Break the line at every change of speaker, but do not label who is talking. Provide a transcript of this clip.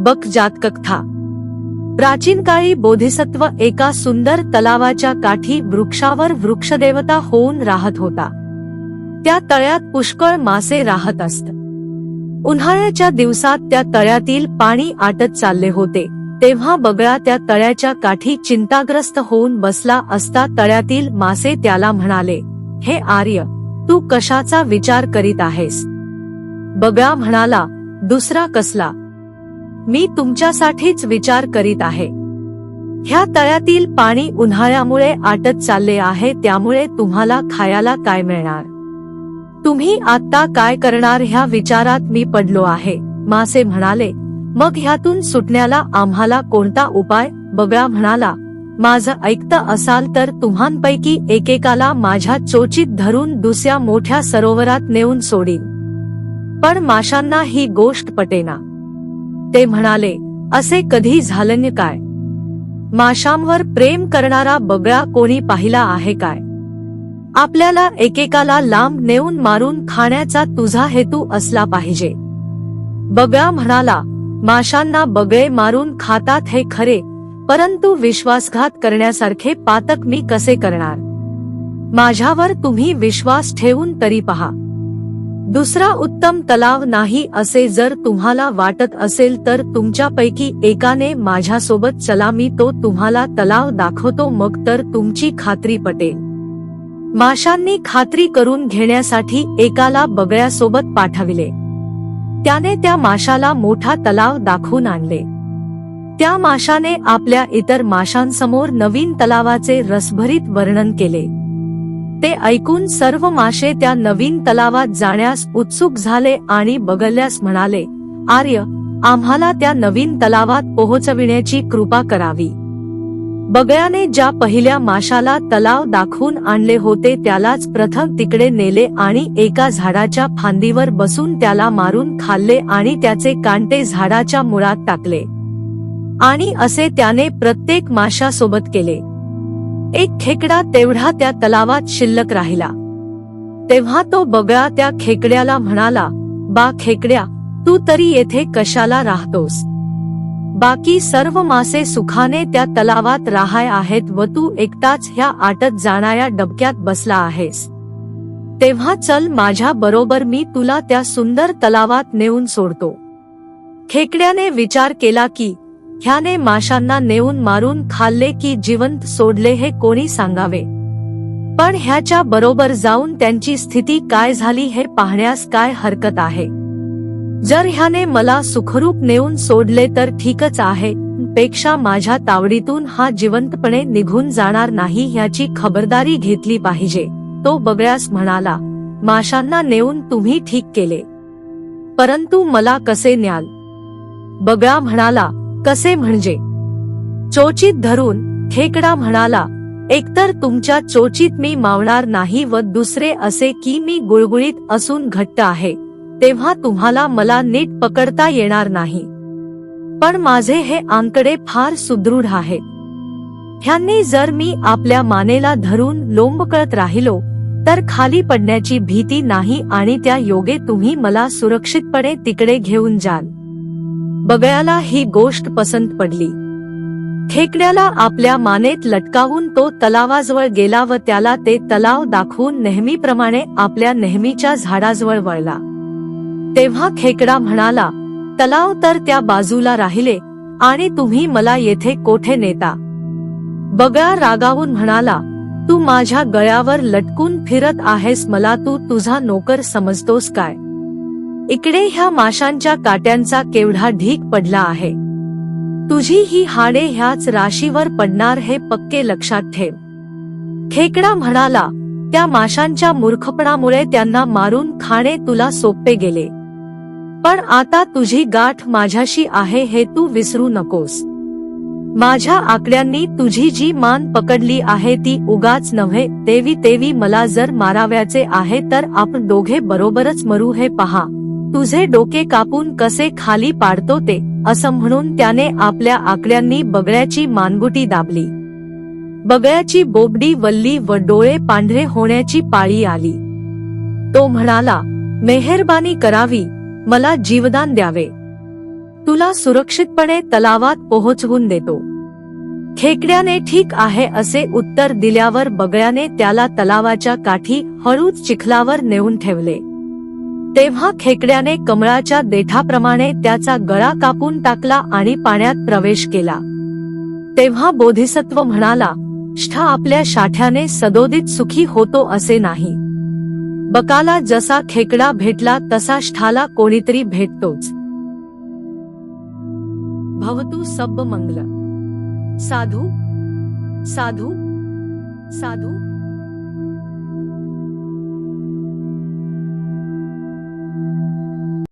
बक जातककथा। प्राचीन काळी बोधिसत्व एका सुंदर तलावाच्या काठी वृक्षावर वृक्षदेवता होऊन राहत होता। त्या तळ्यात पुष्कळ मासे राहत असत। उन्हाळ्याच्या दिवसात त्या तळ्यातील पाणी आटत चालले होते, तेव्हा बगळा त्या तळ्याच्या काठी चिंताग्रस्त होऊन बसला असता तळ्यातील मासे त्याला म्हणाले, हे आर्य, तू कशाचा विचार करीत आहेस? बगळा म्हणाला, दुसरा कसला? मी तुमच्यासाठीच विचार करीत आहे। ह्या तळ्यातील पाणी उन्हाळ्यामुळे आटत चालले आहे, त्यामुळे तुम्हाला खायला काय मिळणार? तुम्ही आता काय करणार ह्या विचारात मी पडलो आहे। मासे म्हणाले, मग ह्यातून सुटण्याला आम्हाला कोणता उपाय? बगळा म्हणाला, माझं ऐकत असाल तर तुम्हांपैकी एकेकाला माझ्या चोचीत धरून दुसऱ्या मोठ्या सरोवरात नेऊन सोडीन। पण माशांना ही गोष्ट पटेना। ते म्हणाले, असे कधी झालं काय? माशांवर प्रेम करणारा बगळा कोणी पाहिला आहे काय? आपल्याला एकेकाला लांब नेऊन मारून खाण्याचा तुझा हेतू असला पाहिजे। बगळा म्हणाला, माशांना बगळे मारून खातात हे खरे, परंतु विश्वासघात करण्यासारखे पातक मी कसे करणार? माझ्यावर तुम्ही विश्वास ठेवून तरी पहा। दुसरा उत्तम तलाव नाही असे जर तुम्हाला वाटत असेल तर तुमच्यापैकी एकाने माझ्यासोबत चला, मी तो तुम्हाला तलाव दाखवतो, मग तर तुमची खात्री पटेल। माशांनी खात्री करून घेण्यासाठी एकाला बगळ्यासोबत पाठविले। त्याने त्या माशाला मोठा तलाव दाखवून आणले। त्या माशाने आपल्या इतर माशांसमोर नवीन तलावाचे रसभरीत वर्णन केले। ते ऐकून सर्व मासे त्या नवीन तलावात जाण्यास उत्सुक झाले आणि बगळ्यास म्हणाले, आर्य, आम्हाला त्या नवीन तलावात पोहोचविण्याची कृपा करावी। बगळ्याने ज्या पहिल्या माशाला तलाव दाखवून आणले होते त्यालाच प्रथम तिकडे नेले आणि एका झाडाच्या फांदीवर बसून त्याला मारून खाल्ले आणि त्याचे कांटे झाडाच्या मुळात टाकले। आणि असे त्याने प्रत्येक माशासोबत केले। एक खेकडा तेवढा त्या तलावात शिल्लक राहिला। तेव्हा तो बगळा त्या खेकड्याला म्हणाला, बा खेकड्या, तू तरी येथे कशाला राहतोस? बाकी सर्व मासे सुखाने त्या तलावात राहाय आहेत व तू एकटाच ह्या आटत जाणाऱ्या डबक्यात बसला आहेस। तेव्हा चल माझ्या बरोबर, मी तुला त्या सुंदर तलावात नेऊन सोडतो। खेकड्याने विचार केला की ह्याने माशांना नेऊन मारून खाल्ले की जिवंत सोडले हे कोणी सांगावे, पण ह्याच्या बरोबर जाऊन त्यांची स्थिती काय झाली हे पाहण्यास काय हरकत आहे? जर ह्याने मला सुखरूप नेऊन सोडले तर ठीकच आहे, पेक्षा माझ्या तावडीतून हा जिवंतपणे निघून जाणार नाही ह्याची खबरदारी घेतली पाहिजे। तो बगळ्यास म्हणाला, माशांना नेऊन तुम्ही ठीक केले, परंतु मला कसे न्याल? बगळा म्हणाला, कसे म्हणजे? चोचीत धरून। खेकडा म्हणाला, एकतर तुमच्या चोचीत मी मावणार नाही व दुसरे असे की मी गुळगुळीत असून घट्ट आहे, तेव्हा तुम्हाला मला नीट पकडता येणार नाही। पण माझे हे आंकडे फार सुदृढ आहेत। ह्यांनी जर मी आपल्या मानेला धरून लोंबकळत राहिलो तर खाली पडण्याची भीती नाही आणि त्या योगे तुम्ही मला सुरक्षितपणे तिकडे घेऊन जाल। बगळ्याला ही गोष्ट पसंत पडली। खेकड्याला आपल्या मानेत लटकावून तो तलावाजवळ गेला व त्याला ते तलाव दाखवून नेहमीप्रमाणे आपल्या नेहमीच्या झाडाजवळ वळला। तेव्हा खेकडा म्हणाला, तलाव तर त्या बाजूला राहिले आणि तुम्ही मला येथे कोठे नेता? बगळा रागावून म्हणाला, तू माझ्या गळ्यावर लटकून फिरत आहेस, मला तू तुझा नोकर समजतोस काय? इकडे ह्या माशांच्या काट्यांचा केवढा ढीग पडला आहे। तुझी ही हाडे ह्याच राशीवर पडणार हे पक्के लक्षात ठेव। खेकडा म्हणाला, त्या माशांच्या मूर्खपणामुळे त्यांना मारून खाणे तुला सोपे गेले, पण आता तुझी गाठ माझ्याशी आहे हे तू विसरू नकोस। माझ्या आकड्यांनी तुझी जी मान पकडली आहे ती उगाच नव्हे, तेवी मला जर माराव्याचे आहे तर आपण दोघे बरोबरच मरू हे पहा, तुझे डोके कापून कसे खाली पाडतो ते। असं म्हणून त्याने आपल्या आकड्यांनी बगळ्याची मानगुटी दाबली। बगळ्याची बोबडी वल्ली व डोळे पांढरे होण्याची पाळी आली। तो म्हणाला, मेहरबानी करावी, मला जीवदान द्यावे। तुला सुरक्षितपणे तलावात पोहोचवून देतो. खेकड्याने ठीक आहे असे उत्तर दिल्यावर बगळ्याने त्याला तलावाच्या काठी हळूच चिखलावर नेऊन ठेवले. तेव्हा खेकड्याने कमळाच्या देठाप्रमाणे त्याचा गळा कापून टाकला आणि पाण्यात प्रवेश केला. तेव्हा बोधिसत्व म्हणाला, ष्ठ आपल्या शाठ्याने सदोदित सुखी होतो असे नाही. बकाला जसा खेकडा भेटला तसा ष्ठाला कोणीतरी भेटतोच. भवतु सब्ब मंगल. साधू साधू साधू.